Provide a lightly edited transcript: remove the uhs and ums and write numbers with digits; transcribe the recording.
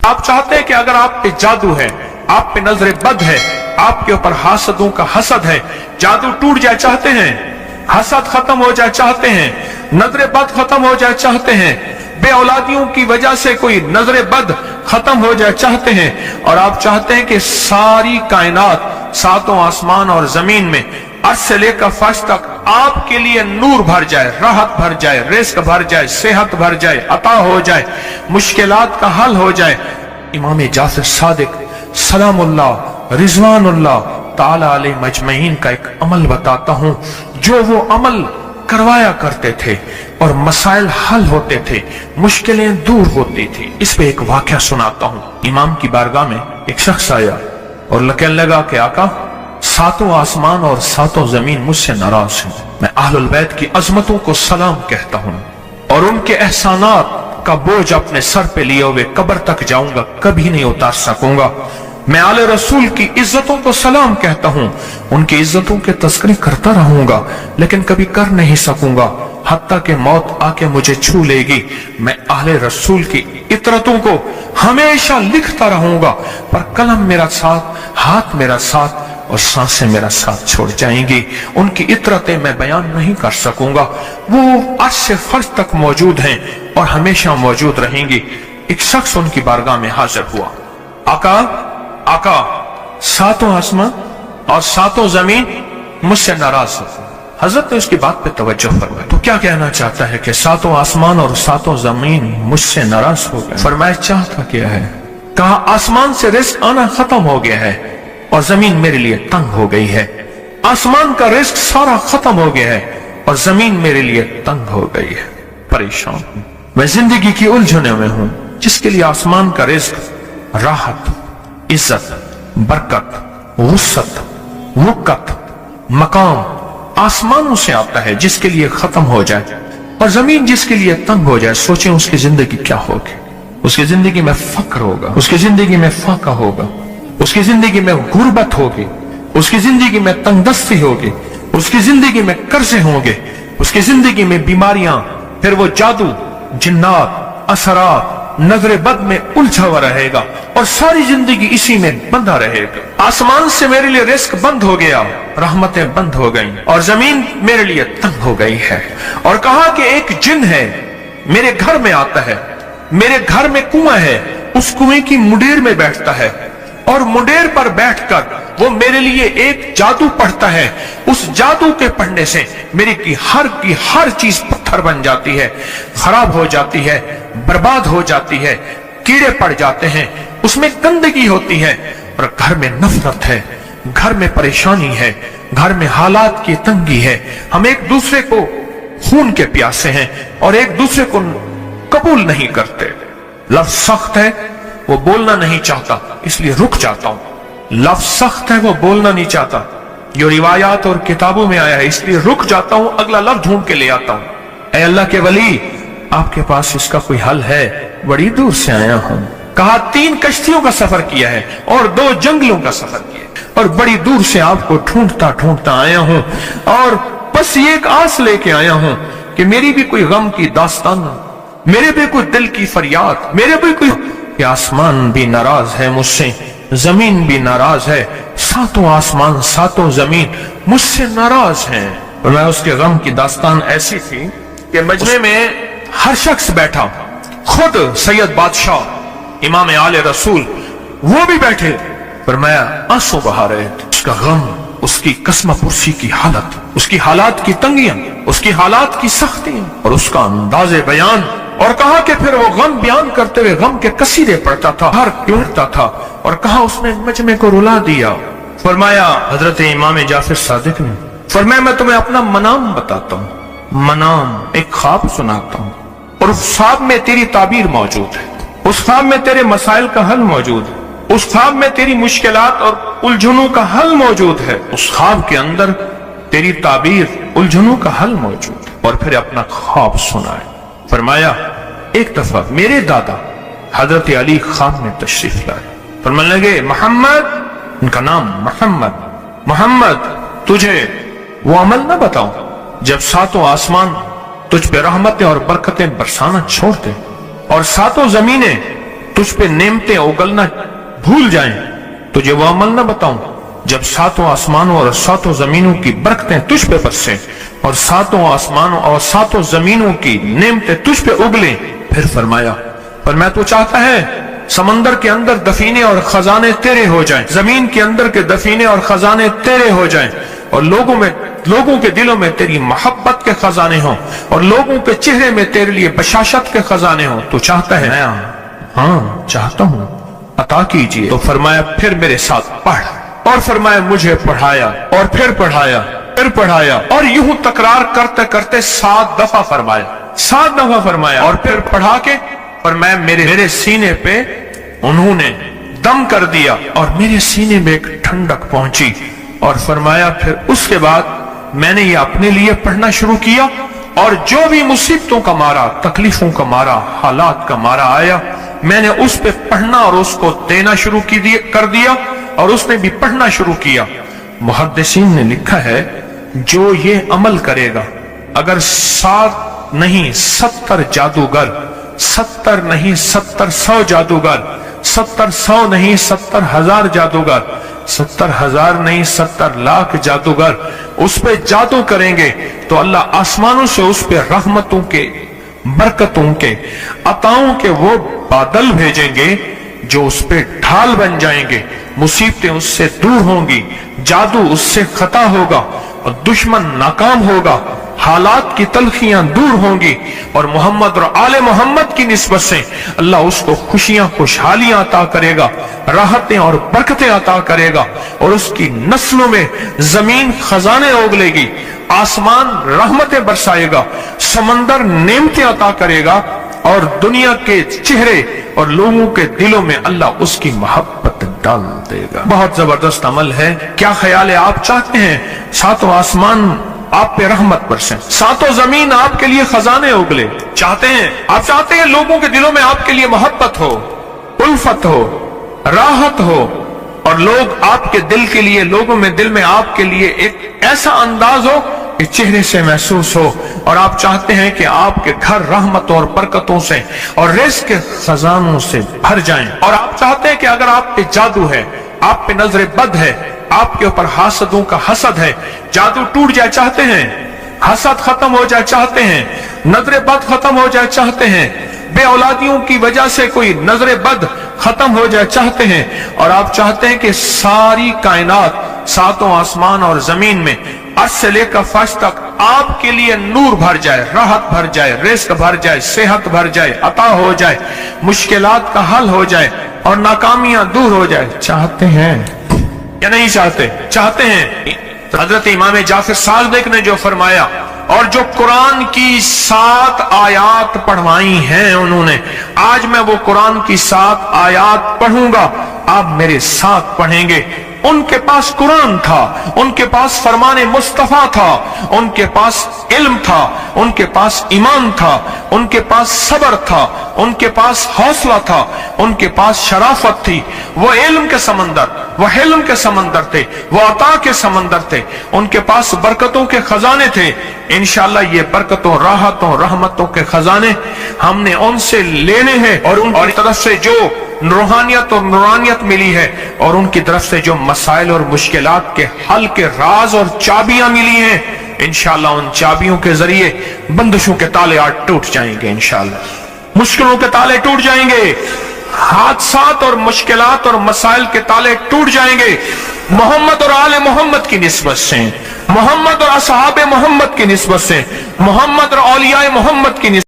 आप चाहते हैं कि अगर आप पे जादू है, आप पे नजर बद है, आपके ऊपर हासदों का हसद है, जादू टूट जाए चाहते हैं, हसद खत्म हो जाए चाहते हैं, नजर बद खत्म हो जाए चाहते हैं, बे औलादियों की वजह से कोई नजर बद खत्म हो जाए चाहते हैं, और आप चाहते हैं कि सारी कायनात, सातों आसमान और जमीन में अर्श से लेकर फर्श तक आपके लिए नूर भर जाए, राहत भर जाए, रिस्क भर जाए, सेहत भर जाए, अता हो जाए, मुश्किलात का हल हो जाए। इमाम जाफर सादिक सलामुल्लाह रिजवानुल्लाह ताला अलैहि मजमईन का एक अमल बताता हूं, जो वो अमल करवाया करते थे और मसाइल हल होते थे, मुश्किलें दूर होती थी। इस पे एक वाकया सुनाता हूं। इमाम की बारगाह में एक शख्स आया और कहने लगा कि आका, सातों आसमान और सातों जमीन मुझसे नाराज हैं। मैं अहलुल बैत की अजमतों को सलाम कहता हूं और उनके एहसानात का बोझ अपने सर पे लिए हुए कब्र तक जाऊंगा, कभी नहीं उतार सकूंगा। मैं आले रसूल की इज्जतों को सलाम कहता हूं, उनकी इज्जतों के तस्करी करता रहूंगा, लेकिन कभी कर नहीं सकूंगा, हत्ता कि मौत आके मुझे छू लेगी। मैं आले रसूल की इतरतों को हमेशा लिखता रहूंगा, पर कलम मेरा साथ, हाथ मेरा साथ और सांसें मेरा साथ छोड़ जाएंगी। उनकी इतरतें मैं बयान नहीं कर सकूंगा। वो अर्श से फर्श तक मौजूद हैं और हमेशा मौजूद रहेंगी। एक शख्स उनकी बारगाह में हाजिर हुआ। आका, आका, सातों आसमान और सातों जमीन मुझसे नाराज हो। हजरत ने उसकी बात पे तवज्जो फरमाई। तो क्या कहना चाहता है कि सातों आसमान और सातों जमीन मुझसे नाराज हो गए? फरमाया चाहता क्या है? कहा आसमान से रिस्क आना खत्म हो गया है और जमीन मेरे लिए तंग हो गई है। आसमान का रिस्क सारा खत्म हो गया है और जमीन मेरे लिए तंग हो गई है। परेशान हूं, मैं जिंदगी की उलझने में हूं। जिसके लिए आसमान का रिस्क राहत, इज्जत, बरकत, वुसअत, वुकत, मकाम आसमानों से आता है, जिसके लिए खत्म हो जाए, और जमीन जिसके लिए तंग हो जाए, सोचें उसकी जिंदगी क्या होगी। उसकी जिंदगी में फक्र होगा, उसकी जिंदगी में फाका होगा, उसकी जिंदगी में गुर्बत होगी, उसकी जिंदगी में तंगदस्ती होगी, उसकी जिंदगी में कर्जे होंगे, उसकी जिंदगी में बीमारियां, फिर वो जादू, जिन्नात, असरात, नजर बद में उलझा हुआ रहेगा और सारी जिंदगी इसी में बंधा रहेगा। आसमान से मेरे लिए रिस्क बंद हो गया, रहमतें बंद हो गई और जमीन मेरे लिए तंग हो गई है। और कहा कि एक जिन है मेरे घर में आता है, मेरे घर में कुआं है, उस कुएं की मुंडेर में बैठता है और मुंडेर पर बैठकर वो मेरे लिए एक जादू पढ़ता है। उस जादू के पढ़ने से मेरी की हर चीज पत्थर बन जाती है, खराब हो जाती है, बर्बाद हो जाती है, कीड़े पड़ जाते हैं, उसमें गंदगी होती है और घर में नफरत है, घर में परेशानी है, घर में हालात की तंगी है। हम एक दूसरे को खून के प्यासे हैं और एक दूसरे को कबूल नहीं करते। लफ्ज सख्त है, वो बोलना नहीं चाहता, इसलिए रुक जाता हूं। लफ्ज सख्त है, वो बोलना नहीं चाहता, जो रिवायात और किताबों में आया है, इसलिए रुक जाता हूं, अगला लफ्ज ढूंढ के ले आता हूं। ऐ अल्लाह के वली, आपके पास इसका कोई हल है? बड़ी दूर से आया हूं। कहा 3 कश्तियों का सफर किया है और 2 जंगलों का सफर किया और बड़ी दूर से आपको ढूंढता ढूंढता आया हूं और बस ये एक आस लेके आया हूं कि मेरी भी कोई गम की दास्तान, मेरे भी कोई दिल की फरियाद, मेरे भी कोई कि आसमान भी नाराज है मुझसे, जमीन भी नाराज है, सातों आसमान सातों जमीन मुझसे नाराज हैं। और मैं उसके गम की दास्तान ऐसी थी कि मजमे में हर शख्स बैठा, खुद सैयद बादशाह इमाम आले रसूल वो भी बैठे, पर मैं आंसू बहा रहे थे। उसका गम, उसकी कसम पुरसी की हालत, उसकी हालात की तंगियां, उसकी हालात की सख्तियां और उसका अंदाजे बयान। और कहा कि फिर वो गम बयान करते हुए गम के कसीदे पढ़ता था, हर क्योंता था और कहा उसने मजमे को रुला दिया। फरमाया हजरत इमाम जाफर सादिक ने, फरमाया मैं तुम्हें अपना मनाम बताता हूँ, मनाम एक ख्वाब सुनाता हूँ और उस ख्वाब में तेरी ताबीर मौजूद है, उस ख्वाब में तेरे मसाइल का हल मौजूद है, उस ख्वाब में तेरी मुश्किलात और उलझनों का हल मौजूद है, उस ख्वाब के अंदर तेरी ताबीर, उलझनों का हल मौजूद है। और फिर अपना ख्वाब सुनाए। फरमाया एक दफा मेरे दादा हजरत अली ख्वाब में तशरीफ लाए, फरमाने लगे मोहम्मद, उनका नाम मोहम्मद, मोहम्मद तुझे वो अमल न बताऊं जब सातों आसमान तुझ पे रहमतें और बरकतें बरसाना छोड़ दे और सातों जमीनें तुझ पे नेमतें उगलना भूल जाएं, तुझे वो अमल न बताऊं जब सातों आसमानों और सातों जमीनों की बरकतें तुझ पे बरसें और सातों आसमानों और सातों जमीनों की नेमतें तुझ पे उगलें। फिर फरमाया, पर मैं तो चाहता है समंदर के अंदर दफीने और खजाने तेरे हो जाएं, जमीन के अंदर के दफीने और खजाने तेरे हो जाएं, और लोगों के दिलों में तेरी मोहब्बत के खजाने हों, और लोगों के चेहरे में तेरे लिए बशाशत के खजाने हों। तो चाहता है? हाँ चाहता हूं, अता कीजिए। तो फरमाया, फिर मेरे साथ पढ़। और फरमाया, मुझे पढ़ाया और फिर पढ़ाया, फिर पढ़ाया, और यूं तकरार करते करते 7 दफा फरमाया, 7 दफा फरमाया। और फिर पढ़ा के फरमाया, मेरे सीने पे उन्होंने दम कर दिया और मेरे सीने में एक ठंडक पहुंची। और फरमाया, फिर उसके बाद मैंने ये अपने लिए पढ़ना शुरू किया, और जो भी मुसीबतों का मारा, तकलीफों का मारा, हालात का मारा आया, मैंने उस पे पढ़ना और उसको देना शुरू कर दिया, और उसने भी पढ़ना शुरू किया। मुहद्दिसीन ने लिखा है, जो ये अमल करेगा, अगर 7 नहीं 70 जादूगर, 70 नहीं 70,100 जादूगर, 70,100 नहीं 70,000 जादूगर, 70,000 नहीं 70 लाख जादूगर उस पे जादू करेंगे, तो अल्लाह आसमानों से उस पे रहमतों के, बरकतों के, अताओं के वो बादल भेजेंगे जो उस पे ढाल बन जाएंगे। मुसीबतें उससे दूर होंगी, जादू उससे खता होगा, और दुश्मन नाकाम होगा, हालात की तलखियां दूर होंगी, और मोहम्मद और आले मोहम्मद की निस्बत से अल्लाह उसको खुशियां, खुशहालियां अता करेगा, राहतें और बरकतें अता करेगा, और उसकी नस्लों में जमीन खजाने उगलेगी, आसमान रहमतें बरसाएगा, समंदर नेमतें अता करेगा, और दुनिया के चेहरे और लोगों के दिलों में अल्लाह उसकी मोहब्बत डाल देगा। बहुत जबरदस्त अमल है। क्या ख्याल है? आप चाहते हैं सातों आसमान आप पे रहमत बरसे, सातों जमीन आपके लिए खजाने उगले? चाहते हैं? आप चाहते हैं लोगों के दिलों में आपके लिए मोहब्बत हो, उल्फत हो, राहत हो, और लोग आपके दिल के लिए, लोगों में दिल में आपके लिए एक ऐसा अंदाज हो कि चेहरे से महसूस हो, और आप चाहते हैं कि आपके घर रहमतों और बरकतों से और रिज़्क़ के खजानों से भर जाएं, और आप चाहते हैं कि अगर आप पे जादू है, आप पे नजर बद है, आपके ऊपर हासदों का हसद है, जादू टूट जाए चाहते हैं, हसद खत्म हो जाए चाहते हैं, नजर बद खत्म हो जाए चाहते हैं, बे औलादियों की वजह से कोई नजर बद खत्म हो जाए चाहते हैं, और आप चाहते हैं कि सारी कायनात, सातों आसमान और जमीन में अर्श से लेकर फर्श तक आपके लिए नूर भर जाए, राहत भर जाए, रिज़्क़ भर जाए, सेहत भर जाए, अता हो जाए, मुश्किलात का हल हो जाए, और नाकामियां दूर हो जाए। चाहते हैं या नहीं चाहते? चाहते हैं। हजरत इमाम जाफर सादिक ने जो फरमाया, और जो कुरान की 7 आयात पढ़वाई हैं उन्होंने, आज मैं वो कुरान की 7 आयात पढ़ूंगा, आप मेरे साथ पढ़ेंगे। उनके पास कुरान था, उनके पास फरमाने मुस्तफा था, उनके पास इल्म था, उनके पास ईमान था, उनके पास सब्र था, उनके पास हौसला था, उनके पास शराफत थी। वो इल्म के समंदर, वो हिल्म के समंदर थे, वो अता के समंदर थे, उनके पास बरकतों के खजाने थे। इंशाअल्लाह ये बरकतों, राहतों, रहमतों के खजाने हमने उनसे लेने हैं, और उनकी तरफ से जो रूहानियत और नूरानियत मिली है, और उनकी तरफ से जो मसाइल और मुश्किलात के हल के राज और चाबियां मिली हैं, इंशाअल्लाह उन चाबियों के जरिए बंदिशों के ताले आज टूट जाएंगे। इंशाअल्लाह मुश्किलों के ताले टूट जाएंगे, हादसात और मुश्किलात और मसाइल के ताले टूट जाएंगे। मोहम्मद और आले मोहम्मद की निस्बत से, मोहम्मद और असहाबे मोहम्मद की निस्बत से, मोहम्मद और औलियाए मोहम्मद की निस्बत